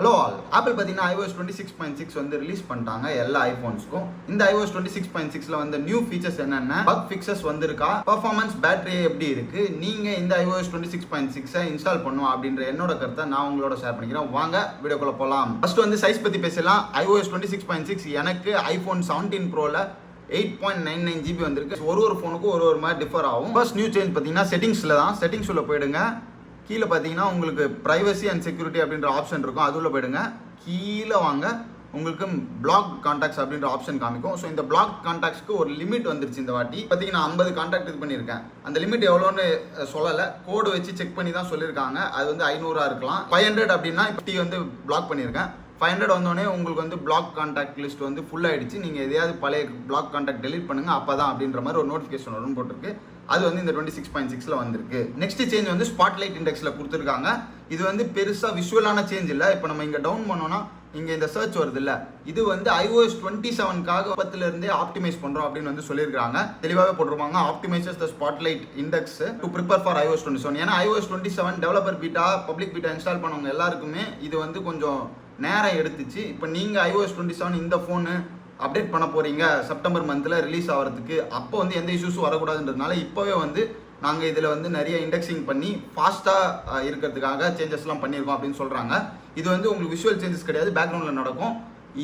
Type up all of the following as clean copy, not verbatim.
Hello all, apple பார்த்தீங்கன்னா iOS 26.6 வந்து release பண்ணிட்டாங்க எல்லா ஐஃபோன்ஸ்க்கும். இந்த iOS 26.6ல வந்து நியூ ஃபீச்சர்ஸ் என்னென்ன, பக் ஃபிக்சஸ் வந்திருக்கா, பர்ஃபார்மன்ஸ், பேட்டரி எப்படி இருக்கு, நீங்க இந்த iOS 26.6 இன்ஸ்டால் பண்ணுவோம் அப்படின்ற என்னோட கருத்தை நான் உங்களோட ஷேர் பண்ணிக்கிறேன். வாங்க வீடியோக்குள்ள போலாம். ஃபர்ஸ்ட் வந்து சைஸ் பத்தி பேசலாம். iOS 26.6 எனக்கு ஐபோன் 17 ப்ரோல 8.99 GB வந்திருக்கு. ஒரு ஃபோனுக்கும் ஒரு மாதிரி டிஃபர் ஆகும். ஃபர்ஸ்ட் நியூ சேஞ்ச் பார்த்தீங்கன்னா செட்டிங்ஸ்ல தான். செட்டிங்ஸ் உள்ள போயிடுங்க. கீழே பார்த்தீங்கன்னா உங்களுக்கு ப்ரைவசி அண்ட் செக்யூரிட்டி அப்படின்ற ஆப்ஷன் இருக்கும். அது உள்ள போயிடுங்க. கீழே வாங்க, உங்களுக்கு பிளாக் கான்டாக்ட்ஸ் அப்படின்ற ஆப்ஷன் காமிக்கும். ஸோ இந்த பிளாக் கான்டாக்ட்ஸ்க்கு ஒரு லிமிட் வந்துருச்சு. இந்த வாட்டி பார்த்தீங்கன்னா 50 கான்டாக்ட் இது பண்ணியிருக்கேன். அந்த லிமிட் எவ்வளோன்னு சொல்லலை, கோடு வச்சு செக் பண்ணி தான் சொல்லியிருக்காங்க. அது வந்து 500 இருக்கலாம். 500 அப்படின்னா இப்போ வந்து பிளாக் பண்ணியிருக்கேன். 500 வந்தோடனே உங்களுக்கு வந்து பிளாக் கான்டாக்ட் லிஸ்ட் வந்து ஃபுல் ஆயிடுச்சு. நீங்கள் எதையாவது பழைய பிளாக் கான்டாக்ட் டெலிட் பண்ணுங்க அப்போ தான் அப்படின்ற மாதிரி ஒரு நோட்டிஃபிகேஷன் வரும்னு போட்டிருக்கு. அது வந்து இந்த 26.6ல வந்திருக்கு. நெக்ஸ்ட் சேஞ்ச் வந்து ஸ்பாட்லைட் இண்டெக்ஸில் கொடுத்துருக்காங்க. இது வந்து பெருசாக விஷுவலான சேஞ்ச் இல்லை. இப்போ நம்ம இங்கே டவுன் பண்ணோம்னா இங்கே இந்த சர்ச் வருது இல்லை, இது வந்து iOS 27க்காக 10லேருந்தே ஆப்டிமைஸ் பண்ணுறோம் அப்படின்னு வந்து சொல்லியிருக்காங்க. தெளிவாகவே போட்டிருப்பாங்க, optimises the spotlight index to prepare for iOS 27. ஏன்னா iOS 27 developer beta, public beta install பண்ணவங்க எல்லாருக்குமே இது வந்து கொஞ்சம் நேரம் எடுத்துச்சு. இப்போ நீங்கள் iOS 27 இந்த ஃபோனு அப்டேட் பண்ண போகிறீங்க செப்டம்பர் மந்தில் ரிலீஸ் ஆகிறதுக்கு, அப்போ வந்து எந்த இஷ்யூஸும் வரக்கூடாதுன்றதுனால இப்போவே வந்து நாங்கள் இதில் வந்து நிறைய இண்டெக்ஸிங் பண்ணி ஃபாஸ்ட்டாக இருக்கிறதுக்காக சேஞ்சஸ்லாம் பண்ணியிருக்கோம் அப்படின்னு சொல்கிறாங்க. இது வந்து உங்களுக்கு விஷுவல் சேஞ்சஸ் கிடையாது, பேக்ரவுண்டில் நடக்கும்.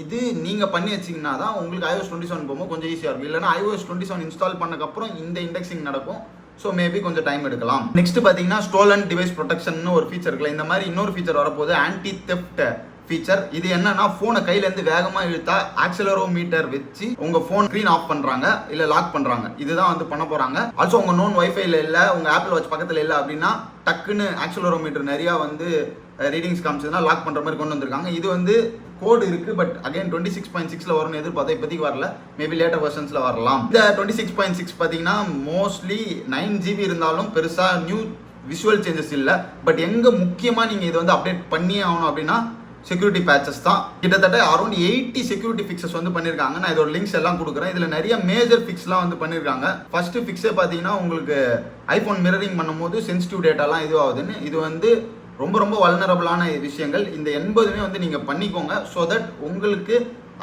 இது நீங்கள் பண்ணி வச்சிங்கன்னா தான் உங்களுக்கு iOS 27 போகும்போது கொஞ்சம் ஈஸியாக இருக்கும். இல்லைனா iOS 27 இன்ஸ்டால் பண்ணக்கப்புறம் இந்த இண்டெக்ஸிங் நடக்கும். ஸோ மேபி கொஞ்சம் டைம் எடுக்கலாம். நெக்ஸ்ட் பார்த்தீங்கன்னா ஸ்டோலன் டிவைஸ் ப்ரொடெக்ஷன் ஒரு ஃபீச்சர் இருக்குல்ல, இந்த மாதிரி இன்னொரு ஃபீச்சர் வரப்போகுது, ஆன்டி தெஃப்ட் ஃபீச்சர். இது என்னன்னா, ஃபோனை கையிலேருந்து வேகமாக இழுத்தா ஆக்சிலரோமீட்டர் வச்சு உங்கள் ஃபோன் ஸ்க்ரீன் ஆஃப் பண்ணுறாங்க இல்லை லாக் பண்ணுறாங்க. இதுதான் வந்து பண்ண போகிறாங்க. ஆல்சோ உங்கள் நோன் வைஃபைல இல்லை, உங்கள் ஆப்பிள் வாட்ச் பக்கத்தில் இல்லை அப்படின்னா டக்குன்னு ஆக்சிலரோமீட்டர் நிறையா வந்து ரீடிங்ஸ் காமிச்சதுன்னா லாக் பண்ணுற மாதிரி கொண்டு வந்திருக்காங்க. இது வந்து கோடு இருக்கு, பட் அகைன் 26.6ல வரும்னு எதிர்பார்த்தா இப்போதைக்கு வரல. மேபி லேட்டர் வெர்ஷன்ஸ்ல வரலாம். இந்த 26.6 பார்த்தீங்கன்னா மோஸ்ட்லி 9 GB இருந்தாலும் பெருசாக நியூ விஷுவல் சேஞ்சஸ் இல்லை. பட் எங்கே முக்கியமாக நீங்கள் இதை வந்து அப்டேட் பண்ணியே ஆகணும் அப்படின்னா செக்யூரிட்டி பேச்சஸ் தான். கிட்டத்தட்ட அரௌண்ட் 80 செக்யூரிட்டி ஃபிக்ஸஸ் வந்து பண்ணியிருக்காங்க. நான் இதோட லிங்க்ஸ் எல்லாம் கொடுக்குறேன். இதில் நிறைய மேஜர் ஃபிக்ஸ்லாம் வந்து பண்ணியிருக்காங்க. ஃபர்ஸ்ட் ஃபிக்ஸே பார்த்தீங்கன்னா உங்களுக்கு ஐஃபோன் மிரரிங் பண்ணும்போது சென்சிட்டிவ் டேட்டாலாம் இதுவாகுதுன்னு, இது வந்து ரொம்ப ரொம்ப வல்னரபிளான விஷயங்கள். இந்த 80மே வந்து நீங்கள் பண்ணிக்கோங்க. ஸோ தட் உங்களுக்கு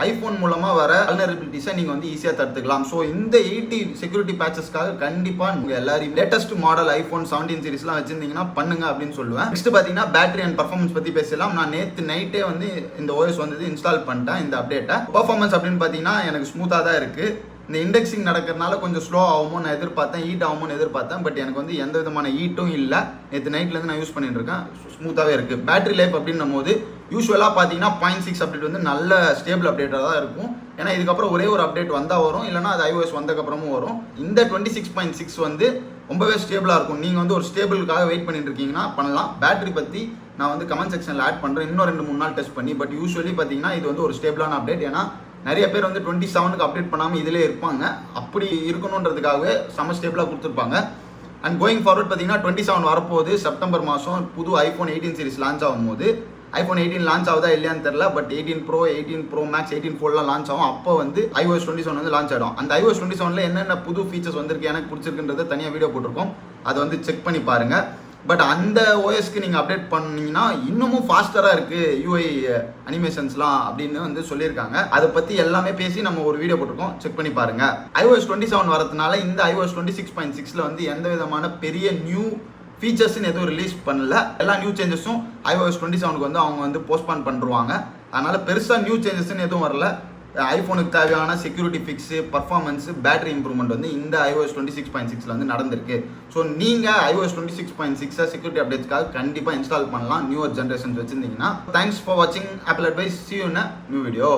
ஐஃபோன் மூலமாக வர வல்னரபிலிட்டிஸை நீங்கள் வந்து ஈஸியாக தடுத்துக்கலாம். ஸோ இந்த 80 செக்யூரிட்டி பேச்சஸ்க்காக கண்டிப்பாக நீங்கள் எல்லாரும் லேட்டஸ்ட் மாடல் ஐஃபோன் 17 சீரிஸ்லாம் வச்சிருந்தீங்கன்னா பண்ணுங்க அப்படின்னு சொல்லுவேன். நெக்ஸ்ட் பார்த்தீங்கன்னா பேட்டரி அண்ட் பர்ஃபார்மன்ஸ் பற்றி பேசலாம். நான் நேற்று நைட்டே வந்து இந்த OS வந்து இன்ஸ்டால் பண்ணிட்டேன் இந்த அப்டேட்டை. பர்ஃபார்மன்ஸ் அப்படின்னு பார்த்தீங்கன்னா எனக்கு ஸ்மூத்தாக தான் இருக்குது. இந்த இண்டெக்ஸிங் நடக்கிறதுனால கொஞ்சம் ஸ்லோ ஆகுமோ நான் எதிர்பார்த்தேன், ஹீட் ஆகுமோன்னு எதிர்பார்த்தேன். பட் எனக்கு வந்து எந்த விதமான ஹீட்டும் இல்லை. நேற்று நைட்லேருந்து நான் யூஸ் பண்ணிட்டு இருக்கேன், ஸ்மூத்தாகவே இருக்குது. பேட்டரி லைஃப் அப்படின்னும் போது யூஸ்வலாக பார்த்தீங்கன்னா 0.6 அப்டேட் வந்து நல்ல ஸ்டேபிள் அப்டேட்டாக தான் இருக்கும். ஏன்னா இதுக்கப்புறம் ஒரே ஒரு அப்டேட் வந்தால் வரும், இல்லைனா அது iOS வந்ததுக்கப்புறமும் வரும். இந்த 26.6 வந்து ரொம்பவே ஸ்டேபிளாக இருக்கும். நீங்கள் வந்து ஒரு ஸ்டேபிளுக்காக வெயிட் பண்ணிட்டு இருக்கீங்கன்னா பண்ணலாம். பேட்டரி பற்றி நான் வந்து கமெண்ட் செக்ஷனில் ஆட் பண்ணுறேன், இன்னும் 2-3 நாள் டெஸ்ட் பண்ணி. பட் யூஸ்வலி பார்த்தீங்கன்னா இது வந்து ஒரு ஸ்டேபிளான அப்டேட். ஏன்னா நிறைய பேர் வந்து 27க்கு அப்டேட் பண்ணாமல் இதிலே இருப்பாங்க. அப்படி இருக்கணுன்றதுக்காகவே செம ஸ்டேபிளாக கொடுத்துருப்பாங்க. அண்ட் கோயிங் ஃபார்வர்ட் பார்த்தீங்கன்னா 27 வரப்போகுது. செப்டம்பர் மாதம் புது ஐஃபோன் 18 சீரிஸ் லான்ச் ஆகும்போது, ஐஃபோன் 18 லான்ச் ஆகுதா இல்லையான்னு தெரியல, பட் 18 Pro, 18 Pro Max, 18 Foldலாம் லான்ச் ஆகும். அப்போ வந்து iOS 27 வந்து லான்ச் ஆகிடும். அந்த iOS 27ல என்னென்ன புது ஃபீச்சர்ஸ் வந்திருக்கு, எனக்கு பிடிச்சிருக்குன்றதை தனியாக வீடியோ போட்டிருக்கோம், அதை வந்து செக் பண்ணி பாருங்கள். பட் அந்த ஓஎஸ்க்கு நீங்கள் அப்டேட் பண்ணீங்கன்னா இன்னமும் ஃபாஸ்டராக இருக்குது UI அனிமேஷன்ஸ்லாம் அப்படின்னு வந்து சொல்லியிருக்காங்க. அதை பற்றி எல்லாமே பேசி நம்ம ஒரு வீடியோ போட்டிருக்கோம், செக் பண்ணி பாருங்கள். iOS 27 வரதுனால இந்த iOS 26.6ல வந்து எந்த விதமான பெரிய நியூ ஃபீச்சர்ஸ்ன்னு எதுவும் ரிலீஸ் பண்ணல. எல்லா நியூ சேஞ்சஸும் iOS 27க்கு வந்து அவங்க வந்து போஸ்ட்பான் பண்ணுவாங்க. அதனால் பெருசாக நியூ சேஞ்சஸ்ன்னு எதுவும் வரல. ஐஃபோனுக்கு தேவையான security fix, performance, battery improvement வந்து இந்த iOS 26.6ல வந்து நடந்திருக்கு. ஸோ நீங்கள் iOS 26.6 செக்யூரிட்டி அப்டேட்ஸ்க்காக கண்டிப்பாக இன்ஸ்டால் பண்ணலாம் நியூவர் ஜென்ரேஷன்ஸ் வச்சுருந்தீங்கன்னா. தேங்க்ஸ் ஃபார் வாட்சிங் apple advice. See you in a new video.